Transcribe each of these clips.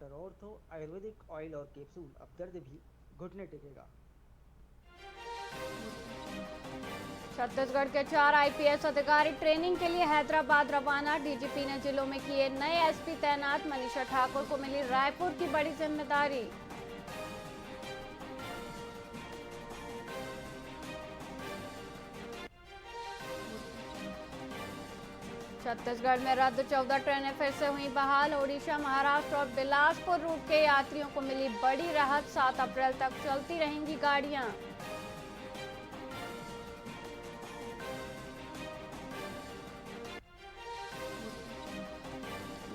Doctor ortho Ayurvedic oil और capsule. अब दर्द भी घुटने टेकेगा। छत्तीसगढ़ के 4 आईपीएस अधिकारी ट्रेनिंग के लिए हैदराबाद रवाना। डीजीपी ने जिलों में किए नए एसपी तैनात। मनीषा ठाकुर को मिली रायपुर की बड़ी जिम्मेदारी। छत्तीसगढ़ में रद्द 14 ट्रेनें फिर से हुई बहाल। ओडिशा, महाराष्ट्र और बिलासपुर रूट के यात्रियों को मिली बड़ी राहत। 7 अप्रैल तक चलती रहेंगी गाड़ियां।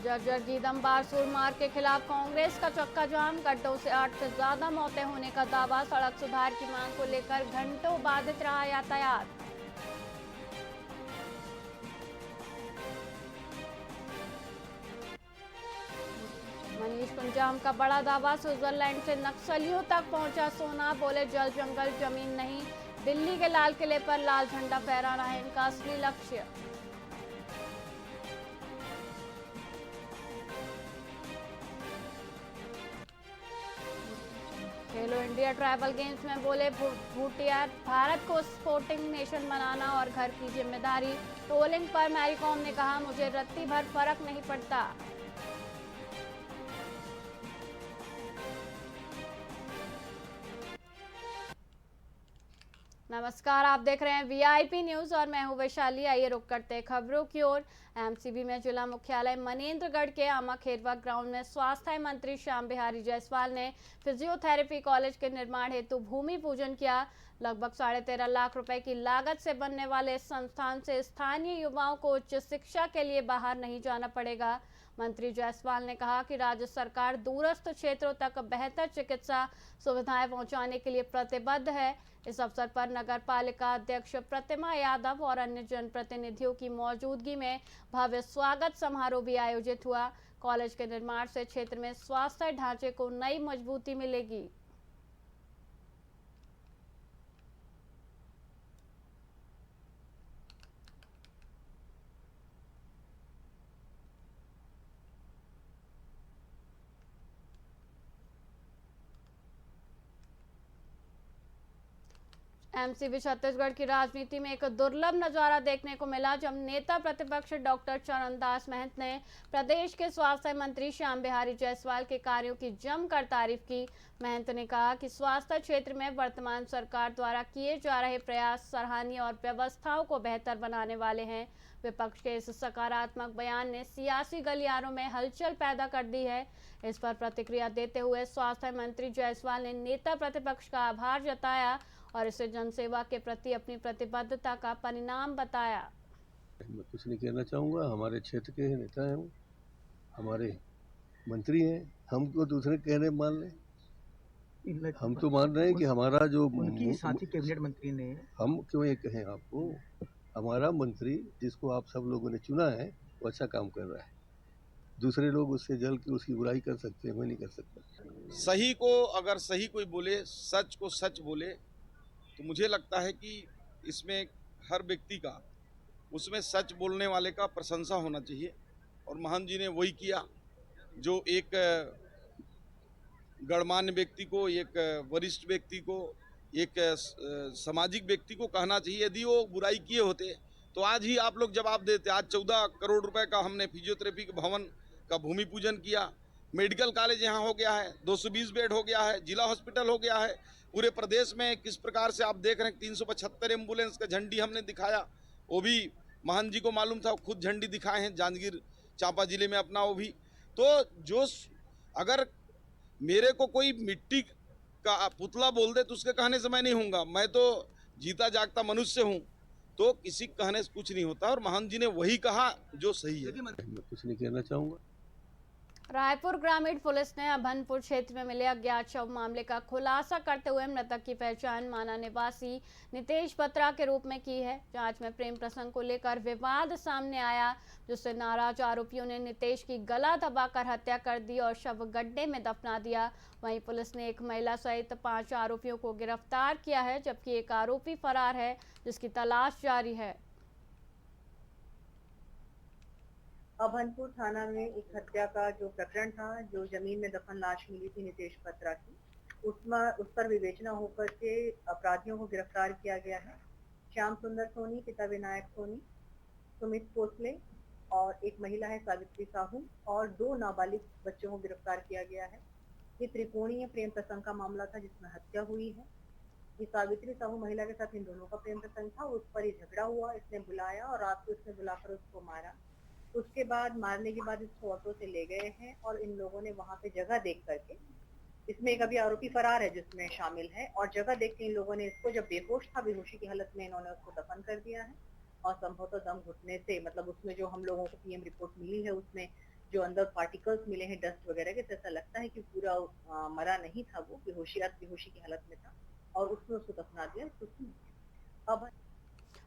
जर्जर गीदम बारसूर मार्ग के खिलाफ कांग्रेस का चक्का जाम। गड्ढों से 8 से ज्यादा मौतें होने का दावा। सड़क सुधार की मांग को लेकर घंटों बाधित रहा यातायात। मनीष कुंजाम का बड़ा दावा। स्विट्जरलैंड से नक्सलियों तक पहुंचा सोना। बोले जल जंगल जमीन नहीं, दिल्ली के लाल किले पर लाल झंडा फहराना है इनका असली लक्ष्य। खेलो इंडिया ट्राइबल गेम्स में बोले भूटिया, भारत को स्पोर्टिंग नेशन बनाना और घर की जिम्मेदारी। रोलिंग पर मैरीकॉम ने कहा, मुझे रत्ती भर फर्क नहीं पड़ता। नमस्कार, आप देख रहे हैं वीआईपी न्यूज और मैं हूं वैशाली। आइए रुक करते हैं खबरों की ओर। एमसीबी में जिला मुख्यालय मनेन्द्रगढ़ के आमाखेरवा ग्राउंड में स्वास्थ्य मंत्री श्याम बिहारी जायसवाल ने फिजियोथेरेपी कॉलेज के निर्माण हेतु भूमि पूजन किया। लगभग 13.5 लाख रुपए की लागत से बनने वाले इस संस्थान से स्थानीय युवाओं को उच्च शिक्षा के लिए बाहर नहीं जाना पड़ेगा। मंत्री जायसवाल ने कहा कि राज्य सरकार दूरस्थ क्षेत्रों तक बेहतर चिकित्सा सुविधाएं पहुंचाने के लिए प्रतिबद्ध है। इस अवसर पर नगर पालिका अध्यक्ष प्रतिमा यादव और अन्य जनप्रतिनिधियों की मौजूदगी में भव्य स्वागत समारोह भी आयोजित हुआ। कॉलेज के निर्माण से क्षेत्र में स्वास्थ्य ढांचे को नई मजबूती मिलेगी। एमसीबी छत्तीसगढ़ की राजनीति में एक दुर्लभ नजारा देखने को मिला, जब नेता प्रतिपक्ष डॉक्टर चरणदास महंत ने प्रदेश के स्वास्थ्य मंत्री श्याम बिहारी जायसवाल के कार्यों की जमकर तारीफ की। महंत ने कहा कि स्वास्थ्य क्षेत्र में वर्तमान सरकार द्वारा किए जा रहे प्रयास सराहनीय और व्यवस्थाओं को बेहतर बनाने वाले हैं। विपक्ष के इस सकारात्मक बयान ने सियासी गलियारों में हलचल पैदा कर दी है। इस पर प्रतिक्रिया देते हुए स्वास्थ्य मंत्री जायसवाल ने नेता प्रतिपक्ष का आभार जताया और इसे जनसेवा के प्रति अपनी प्रतिबद्धता का परिणाम बताया। मैं कुछ नहीं कहना चाहूँगा। हमारे क्षेत्र के नेता हैं, वो हमारे मंत्री हैं, हमको दूसरे कहने मान लें। हम तो मान रहे हैं कि हमारा जो उनकी साथी कैबिनेट मंत्री ने, हम क्यों ये कहें आपको, हमारा मंत्री जिसको आप सब लोगों ने चुना है वो अच्छा काम कर रहा है। दूसरे लोग उससे जल के उसकी बुराई कर सकते हैं, मैं नहीं कर सकता। सही को अगर सही कोई बोले, सच को सच बोले, तो मुझे लगता है कि इसमें हर व्यक्ति का उसमें सच बोलने वाले का प्रशंसा होना चाहिए। और महंत जी ने वही किया जो एक गणमान्य व्यक्ति को, एक वरिष्ठ व्यक्ति को, एक सामाजिक व्यक्ति को कहना चाहिए। यदि वो बुराई किए होते तो आज ही आप लोग जवाब देते। आज 14 करोड़ रुपए का हमने फिजियोथेरेपी भवन का भूमि पूजन किया। मेडिकल कॉलेज यहाँ हो गया है, 220 बेड हो गया है, जिला हॉस्पिटल हो गया है। पूरे प्रदेश में किस प्रकार से आप देख रहे हैं, 375 एम्बुलेंस का झंडी हमने दिखाया, वो भी महंत जी को मालूम था, खुद झंडी दिखाए हैं जांजगीर चांपा जिले में अपना। वो भी तो जो अगर मेरे को कोई मिट्टी का पुतला बोल दे तो उसके कहने से मैं नहीं हूँगा। मैं तो जीता जागता मनुष्य हूँ, तो किसी कहने से कुछ नहीं होता। और महंत जी ने वही कहा जो सही है। मैं कुछ नहीं कहना चाहूँगा। रायपुर ग्रामीण पुलिस ने अभनपुर क्षेत्र में मिले अज्ञात शव मामले का खुलासा करते हुए मृतक की पहचान माना निवासी नितेश बत्रा के रूप में की है। जांच में प्रेम प्रसंग को लेकर विवाद सामने आया, जिससे नाराज आरोपियों ने नितेश की गला दबाकर हत्या कर दी और शव गड्ढे में दफना दिया। वहीं पुलिस ने एक महिला सहित 5 आरोपियों को गिरफ्तार किया है, जबकि एक आरोपी फरार है, जिसकी तलाश जारी है। अभनपुर थाना में एक हत्या का जो प्रकरण था, जो जमीन में दफन लाश मिली थी नितेश बत्रा की, उस पर विवेचना होकर के अपराधियों को गिरफ्तार किया गया है। श्याम सुंदर सोनी, पिता विनायक सोनी, सुमित भोसले और एक महिला है सावित्री साहू और 2 नाबालिग बच्चों को गिरफ्तार किया गया है। ये त्रिकोणीय प्रेम प्रसंग का मामला था जिसमें हत्या हुई है। ये सावित्री साहू महिला के साथ इन दोनों का प्रेम प्रसंग था। उस पर ही झगड़ा हुआ, इसने बुलाया और रात को इसने बुलाकर उसको मारा। उसके बाद मारने के बाद इसको ऑटो से ले गए हैं और इन लोगों ने वहां पे जगह देख करके, इसमें एक अभी आरोपी फरार है जिसमें शामिल है, और जगह देख के इन लोगों ने इसको, जब बेहोश था, बेहोशी की हालत में इन्होंने उसको दफन कर दिया है। और संभवतः दम घुटने से, मतलब उसमें जो हम लोगों को पीएम रिपोर्ट मिली है उसमें जो अंदर पार्टिकल्स मिले हैं डस्ट वगैरह के, तो ऐसा लगता है कि पूरा मरा नहीं था, वो बेहोशी की हालत में था और उसने उसको दफना दिया। अब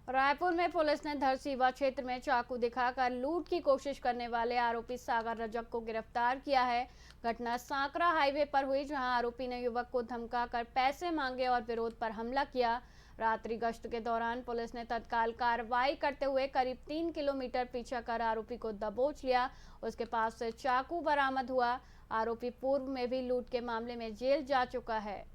रायपुर में पुलिस ने धरसीवा क्षेत्र में चाकू दिखाकर लूट की कोशिश करने वाले आरोपी सागर रजक को गिरफ्तार किया है। घटना सांकरा हाईवे पर हुई, जहां आरोपी ने युवक को धमकाकर पैसे मांगे और विरोध पर हमला किया। रात्रि गश्त के दौरान पुलिस ने तत्काल कार्रवाई करते हुए करीब 3 किलोमीटर पीछा कर आरोपी को दबोच लिया। उसके पास से चाकू बरामद हुआ। आरोपी पूर्व में भी लूट के मामले में जेल जा चुका है।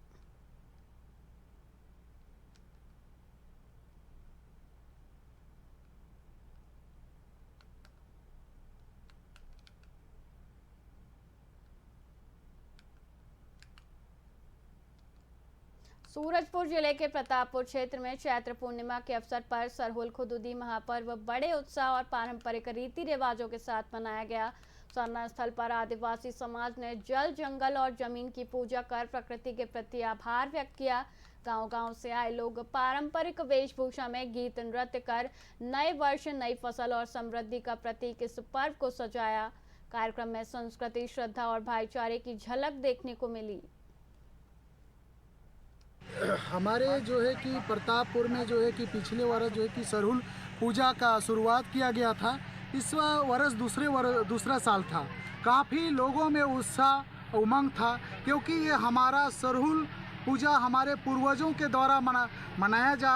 सूरजपुर जिले के प्रतापपुर क्षेत्र में चैत्र पूर्णिमा के अवसर पर सरहुल खुदुदी महापर्व बड़े उत्साह और पारंपरिक रीति रिवाजों के साथ मनाया गया। सरना स्थल पर आदिवासी समाज ने जल, जंगल और जमीन की पूजा कर प्रकृति के प्रति आभार व्यक्त किया। गांव-गांव से आए लोग पारंपरिक वेशभूषा में गीत नृत्य कर नए वर्ष, नई फसल और समृद्धि का प्रतीक इस पर्व को सजाया। कार्यक्रम में संस्कृति, श्रद्धा और भाईचारे की झलक देखने को मिली। हमारे जो है कि प्रतापपुर में जो है कि पिछले वर्ष जो है कि सरहुल पूजा का शुरुआत किया गया था। इस वर्ष दूसरा साल था। काफ़ी लोगों में उत्साह, उमंग था, क्योंकि ये हमारा सरहुल पूजा हमारे पूर्वजों के द्वारा मनाया जा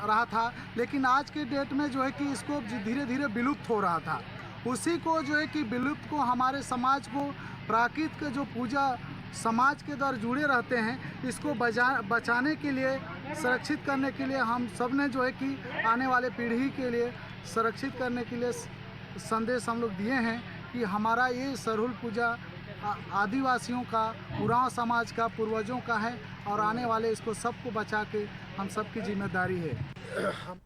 रहा था, लेकिन आज के डेट में जो है कि इसको धीरे धीरे विलुप्त हो रहा था। उसी को जो है कि विलुप्त को हमारे समाज को प्राकृतिक के जो पूजा समाज के द्वारा जुड़े रहते हैं, इसको बचाने के लिए, संरक्षित करने के लिए हम सब ने जो है कि आने वाले पीढ़ी के लिए संरक्षित करने के लिए संदेश हम लोग दिए हैं कि हमारा ये सरहुल पूजा आदिवासियों का, उरांव समाज का, पूर्वजों का है और आने वाले इसको सबको बचा के हम सबकी जिम्मेदारी है।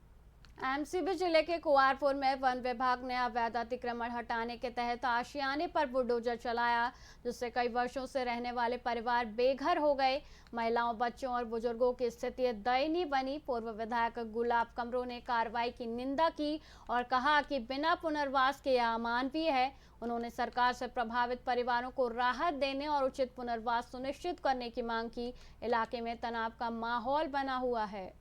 एमसीबी जिले के कुंवारपुर में वन विभाग ने अवैध अतिक्रमण हटाने के तहत आशियाने पर बुलडोजर चलाया, जिससे कई वर्षों से रहने वाले परिवार बेघर हो गए। महिलाओं, बच्चों और बुजुर्गों की स्थिति दयनीय बनी। पूर्व विधायक गुलाब कमरों ने कार्रवाई की निंदा की और कहा कि बिना पुनर्वास के यह अमानवीय है। उन्होंने सरकार से प्रभावित परिवारों को राहत देने और उचित पुनर्वास सुनिश्चित करने की मांग की। इलाके में तनाव का माहौल बना हुआ है।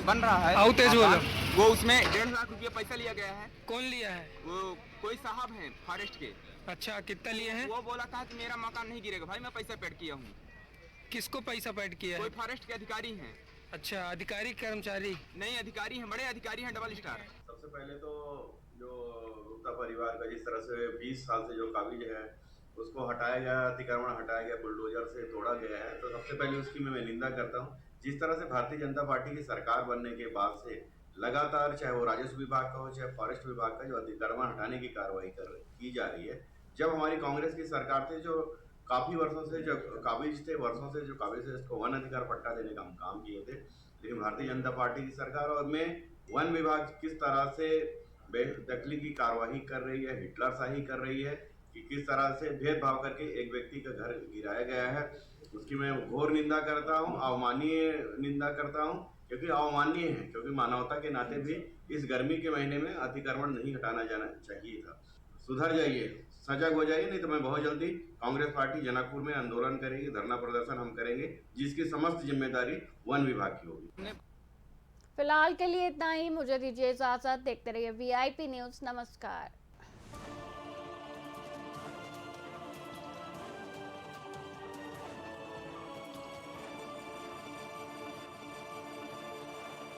बन रहा है, आओ तेज बोलो। वो उसमें 1.5 लाख रुपया पैसा लिया गया है। कौन लिया है? वो कोई साहब हैं फॉरेस्ट के। अच्छा, कितना लिए हैं? वो बोला था कि मेरा मकान नहीं गिरेगा। भाई मैं पैसा पेड किया हूँ। किसको पैसा पेड किया है? कोई फॉरेस्ट के अधिकारी हैं। अच्छा, अधिकारी कर्मचारी? नहीं, अधिकारी हैं, बड़े अधिकारी हैं, डबल स्टार। सबसे पहले तो जो गुप्ता परिवार का जिस तरह से 20 साल से जो काबिज है उसको हटाया गया, अतिक्रमण हटाया गया, बुलडोजर से तोड़ा गया है, तो सबसे पहले उसकी मैं निंदा करता हूँ। जिस तरह से भारतीय जनता पार्टी की सरकार बनने के बाद से लगातार, चाहे वो राजस्व विभाग का हो, चाहे फॉरेस्ट विभाग का, जो अतिक्रमण हटाने की कार्रवाई की जा रही है। जब हमारी कांग्रेस की सरकार थी, जो काफ़ी वर्षों से जो काबिज थे, इसको वन अधिकार पट्टा देने का हम काम किए थे, लेकिन भारतीय जनता पार्टी की सरकार में वन विभाग किस तरह से बेदखली की कार्रवाई कर रही है, हिटलरशाही कर रही है, कि किस तरह से भेदभाव करके एक व्यक्ति का घर गिराया गया है, उसकी मैं घोर निंदा करता हूँ, अवमाननीय निंदा करता हूँ, क्योंकि अवमाननीय है, क्योंकि मानवता के नाते भी इस गर्मी के महीने में अतिक्रमण नहीं हटाना जाना चाहिए था। सुधर जाइए, सजग हो जाइए, नहीं तो मैं बहुत जल्दी कांग्रेस पार्टी जनकपुर में आंदोलन करेगी, धरना प्रदर्शन हम करेंगे, जिसकी समस्त जिम्मेदारी वन विभाग की होगी। फिलहाल के लिए इतना ही। मुझे दीजिए इजाजत। देखते रहिए VIP न्यूज़। नमस्कार।